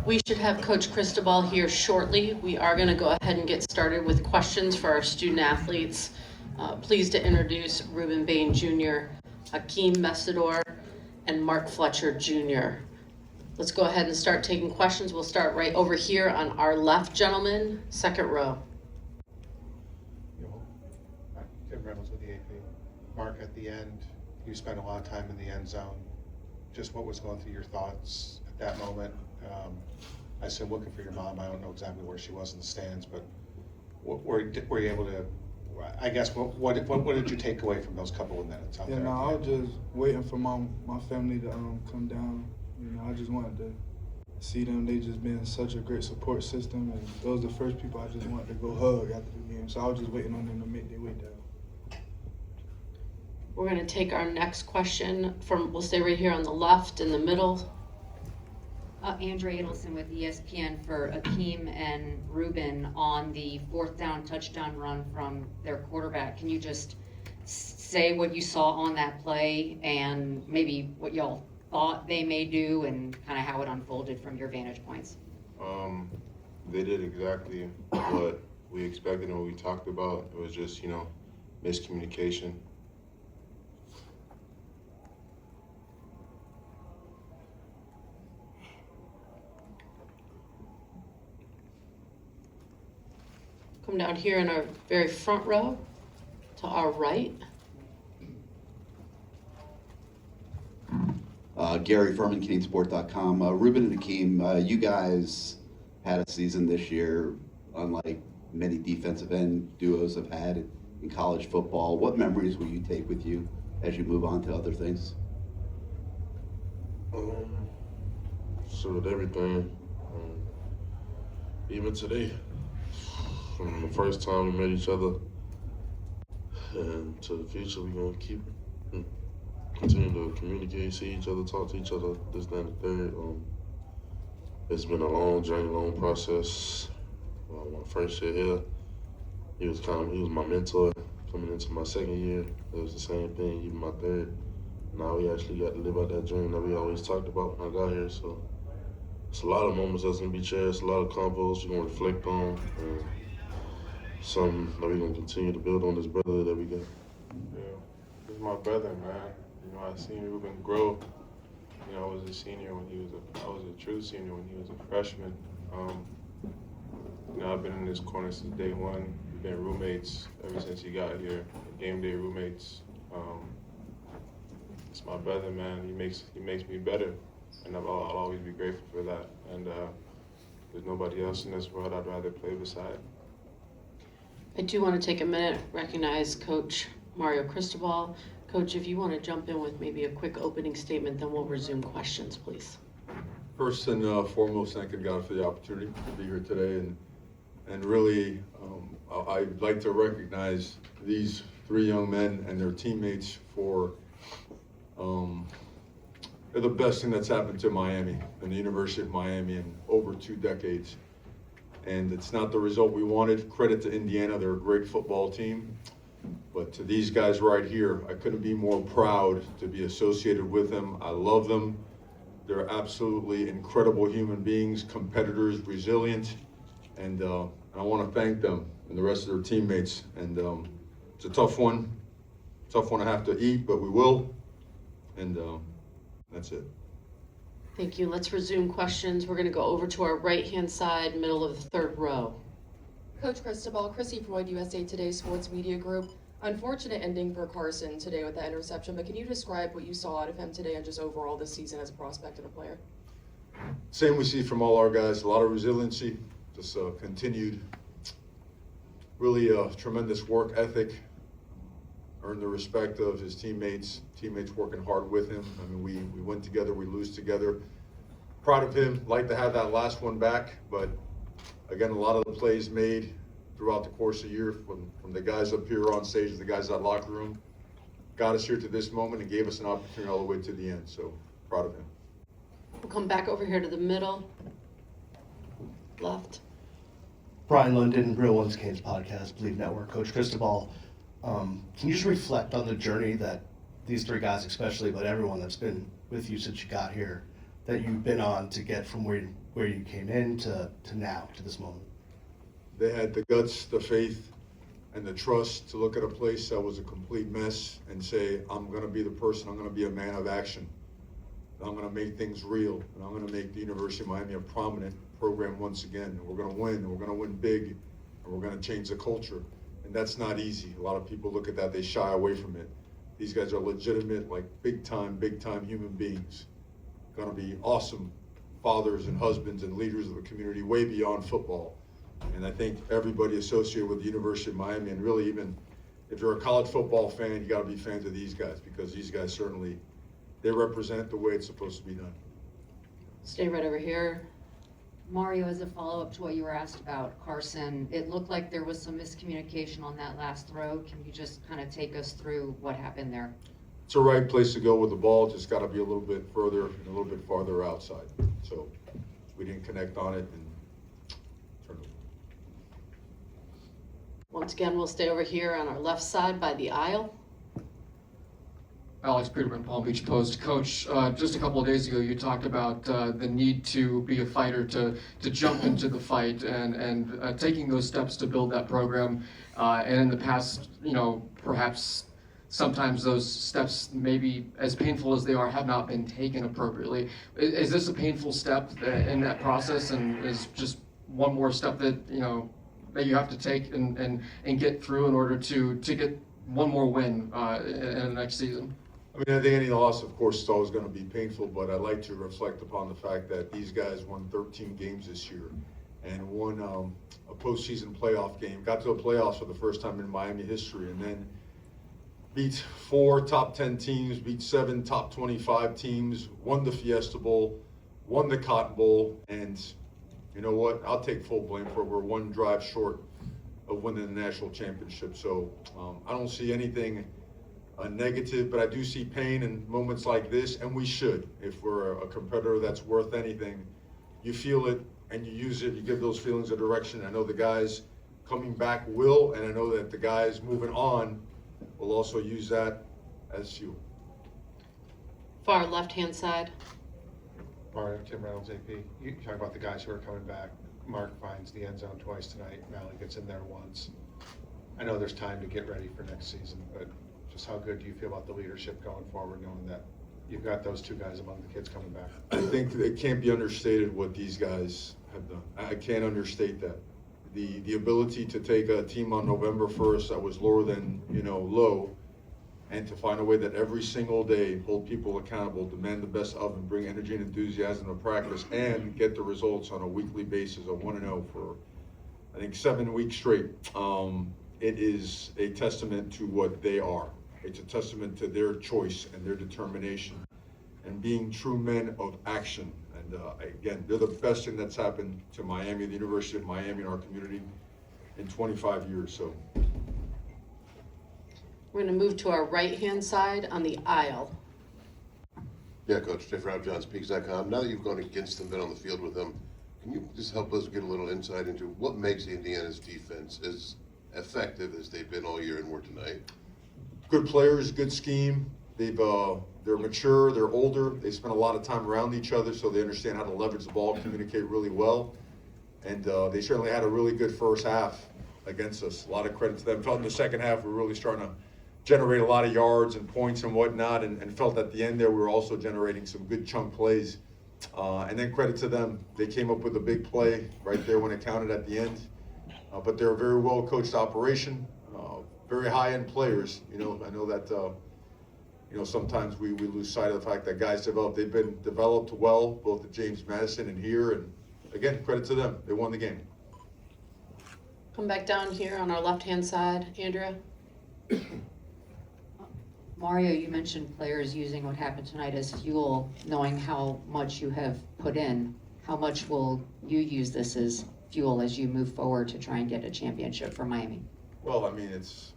We should have Coach Cristobal here shortly. We are going to go ahead and get started with questions for our student athletes. Pleased to introduce Rueben Bain Jr., Akheem Mesidor, and Mark Fletcher Jr. Let's go ahead and start taking questions. We'll start right over here on our left, gentlemen, second row. Tim Reynolds with the AP. Mark, at the end, you spent a lot of time in the end zone. Just what was going through your thoughts at that moment? I assume looking for your mom. I don't know exactly where she was in the stands, but were you able to? I guess what did you take away from those couple of minutes out there? Yeah, no, I was just waiting for my family to come down. You know, I just wanted to see them. They just been such a great support system, and those are the first people I just wanted to go hug after the game. So I was just waiting on them to make their way down. We're going to take our next question we'll stay right here on the left in the middle. Andrea Adelson with ESPN for Akheem and Rueben on the fourth down touchdown run from their quarterback. Can you just say what you saw on that play and maybe what y'all thought they may do and kind of how it unfolded from your vantage points? They did exactly what we expected and what we talked about. It was just, miscommunication. Come down here in our very front row to our right. Gary Furman, CanadianSport.com. Rueben and Akheem, you guys had a season this year unlike many defensive end duos have had in college football. What memories will you take with you as you move on to other things? So with everything, even today, from the first time we met each other and to the future, we're going to continue to communicate, see each other, talk to each other, this, that, and the third. It's been a long journey, long process. My first year here, he was my mentor. Coming into my second year, it was the same thing, even my third. Now we actually got to live out that dream that we always talked about when I got here. So it's a lot of moments that's going to be cherished, a lot of convos you're going to reflect on. And something that we're going to continue to build on this brotherhood that we got. Yeah, he's my brother, man. I seen Rueben grow. I was a senior when I was a true senior when he was a freshman. I've been in this corner since day one. We've been roommates ever since he got here, game day roommates. It's my brother, man. He makes me better, and I'll always be grateful for that. And there's nobody else in this world I'd rather play beside. I do want to take a minute, recognize Coach Mario Cristobal. Coach, if you want to jump in with maybe a quick opening statement, then we'll resume questions, please. First and foremost, thanking God for the opportunity to be here today, and really, I'd like to recognize these three young men and their teammates for they're the best thing that's happened to Miami and the University of Miami in over 2 decades. And it's not the result we wanted. Credit to Indiana, they're a great football team. But to these guys right here, I couldn't be more proud to be associated with them. I love them. They're absolutely incredible human beings, competitors, resilient, and I want to thank them and the rest of their teammates. And it's a tough one to have to eat, but we will. And that's it. Thank you. Let's resume questions. We're going to go over to our right-hand side, middle of the third row. Coach Cristobal, Chrissy Freud, USA Today Sports Media Group. Unfortunate ending for Carson today with that interception, but can you describe what you saw out of him today and just overall this season as a prospect and a player? Same we see from all our guys, a lot of resiliency, just continued, really tremendous work ethic, earned the respect of his teammates working hard with him. I mean, we win together, we lose together. Proud of him, like to have that last one back, but again, a lot of the plays made throughout the course of the year from the guys up here on stage, the guys in that locker room, got us here to this moment and gave us an opportunity all the way to the end. So proud of him. We'll come back over here to the middle, left. Brian London, Real Ones Canes Podcast, Believe Network. Coach Cristobal, can you just reflect on the journey that these three guys especially, but everyone that's been with you since you got here, that you've been on to get from where where you came in to now, to this moment? They had the guts, the faith, and the trust to look at a place that was a complete mess and say, I'm gonna be the person, I'm gonna be a man of action. I'm gonna make things real, and I'm gonna make the University of Miami a prominent program once again. And we're gonna win, and we're gonna win big, and we're gonna change the culture. And that's not easy. A lot of people look at that, they shy away from it. These guys are legitimate, like big time human beings. Gonna be awesome fathers and husbands and leaders of the community way beyond football. And I think everybody associated with the University of Miami, and really even if you're a college football fan, you gotta be fans of these guys, because these guys certainly, they represent the way it's supposed to be done. Stay right over here. Mario, as a follow-up to what you were asked about Carson, it looked like there was some miscommunication on that last throw. Can you just kind of take us through what happened there? It's the right place to go with the ball, just gotta be a little bit further and a little bit farther outside. So we didn't connect on it and turned it. Once again, we'll stay over here on our left side by the aisle. Alex Peterman, Palm Beach Post. Coach, just a couple of days ago, you talked about the need to be a fighter, to jump into the fight, and taking those steps to build that program. And in the past, perhaps sometimes those steps, maybe as painful as they are, have not been taken appropriately. Is this a painful step in that process, and is just one more step that that you have to take and get through in order to get one more win in the next season? I mean, I think any loss, of course, is always going to be painful, but I'd like to reflect upon the fact that these guys won 13 games this year and won a postseason playoff game, got to the playoffs for the first time in Miami history, and then beat 4 top 10 teams, beat 7 top 25 teams, won the Fiesta Bowl, won the Cotton Bowl, and you know what? I'll take full blame for it. We're one drive short of winning the national championship. So I don't see anything negative, but I do see pain in moments like this, and we should. If we're a competitor that's worth anything, you feel it and you use it, you give those feelings a direction. I know the guys coming back will, and I know that the guys moving on will also use that as fuel. Far left-hand side. Mario, Tim Reynolds, AP. You talk about the guys who are coming back. Mark finds the end zone twice tonight. Malley gets in there once. I know there's time to get ready for next season, but just how good do you feel about the leadership going forward, knowing that you've got those two guys among the kids coming back? I think it can't be understated what these guys have done. I can't understate that. The ability to take a team on November 1st that was lower than, low, and to find a way that every single day hold people accountable, demand the best of them, bring energy and enthusiasm to practice, and get the results on a weekly basis of 1-0 for, I think, 7 weeks straight. It is a testament to what they are. It's a testament to their choice and their determination and being true men of action. And again, they're the best thing that's happened to Miami, the University of Miami, and our community in 25 years. So We're going to move to our right-hand side on the aisle. Yeah, Coach, Jeff Rob, JohnSpeaks.com. Now that you've gone against them, been on the field with them, can you just help us get a little insight into what makes Indiana's defense as effective as they've been all year and were tonight? good players, good scheme. They're mature, they're older, they spend a lot of time around each other, so they understand how to leverage the ball, communicate really well. And they certainly had a really good first half against us. A lot of credit to them. Felt in the second half we were really starting to generate a lot of yards and points and whatnot, and felt at the end there we were also generating some good chunk plays. And then credit to them. They came up with a big play right there when it counted at the end. But they're a very well coached operation, very high-end players. You know, I know that sometimes we lose sight of the fact that guys develop. They've been developed well, both at James Madison and here. And again, credit to them. They won the game. Come back down here on our left-hand side, Andrea. Mario, you mentioned players using what happened tonight as fuel, knowing how much you have put in. How much will you use this as fuel as you move forward to try and get a championship for Miami? Well, I mean, it's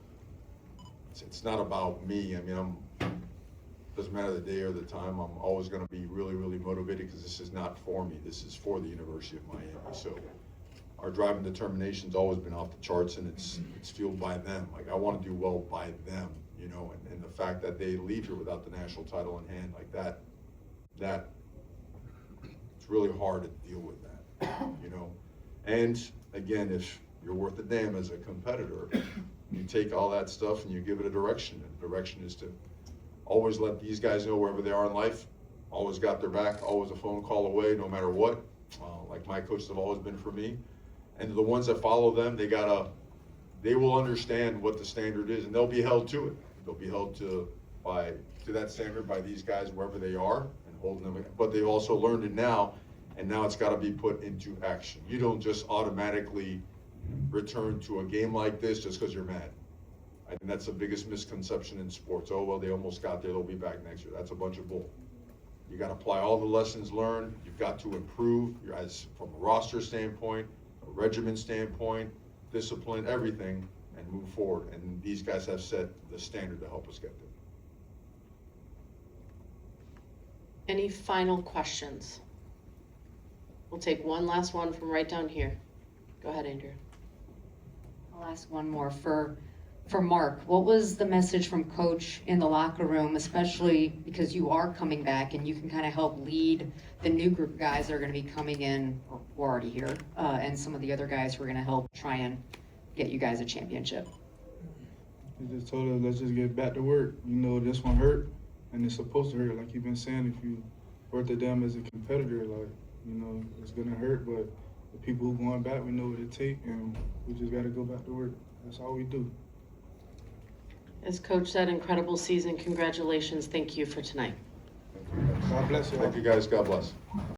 not about me. I mean, doesn't matter the day or the time. I'm always going to be really, really motivated because this is not for me. This is for the University of Miami. So our drive and determination's always been off the charts, and it's fueled by them. Like, I want to do well by them, you know, and the fact that they leave here without the national title in hand, like that it's really hard to deal with that. you know? And again, if you're worth a damn as a competitor, you take all that stuff and you give it a direction. And the direction is to always let these guys know wherever they are in life, always got their back, always a phone call away, no matter what, like my coaches have always been for me. And the ones that follow them, they will understand what the standard is, and they'll be held to it. They'll be held to that standard by these guys wherever they are and holding them. But they've also learned it now, and now it's got to be put into action. You don't just automatically return to a game like this just because you're mad. I think that's the biggest misconception in sports. Oh, well, they almost got there, they'll be back next year. That's a bunch of bull. You got to apply all the lessons learned. You've got to improve from a roster standpoint, a regimen standpoint, discipline, everything, and move forward. And these guys have set the standard to help us get there. Any final questions? We'll take one last one from right down here. Go ahead, Andrea. I'll ask one more for Mark. What was the message from Coach in the locker room, especially because you are coming back and you can kind of help lead the new group of guys that are going to be coming in, or already here, and some of the other guys who are going to help try and get you guys a championship? He just told us, let's just get back to work. You know, this one hurt, and it's supposed to hurt. Like you've been saying, if you worth a damn as a competitor, like, you know, it's going to hurt, but the people who going back, we know what it takes, and we just got to go back to work. That's all we do. As Coach said, incredible season. Congratulations. Thank you for tonight. God bless you. Thank you guys. God bless.